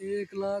1,00,000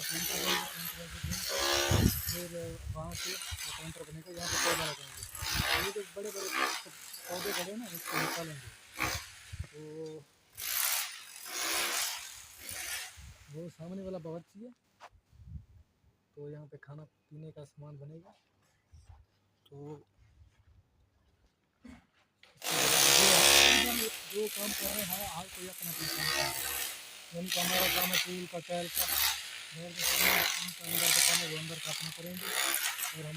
counter बनेगा, counter घूम कर फिर वहाँ से वो काउंटर बनेगा, यहाँ पे पौधा लगाएंगे। ये जो बड़े बड़े पौधे खड़े हैं ना, इसको निकालेंगे। तो वो सामने वाला बावर्ची है, तो यहाँ पे खाना पीने का सामान बनेगा। तो जो काम कर रहे हैं हर कोई अपना अपना काम कर रहा है। यानी कि हमारा काम है फूल का, कैल का, घर का काम है, अंदर का काम है वो अंदर का अपना करेंगे और हम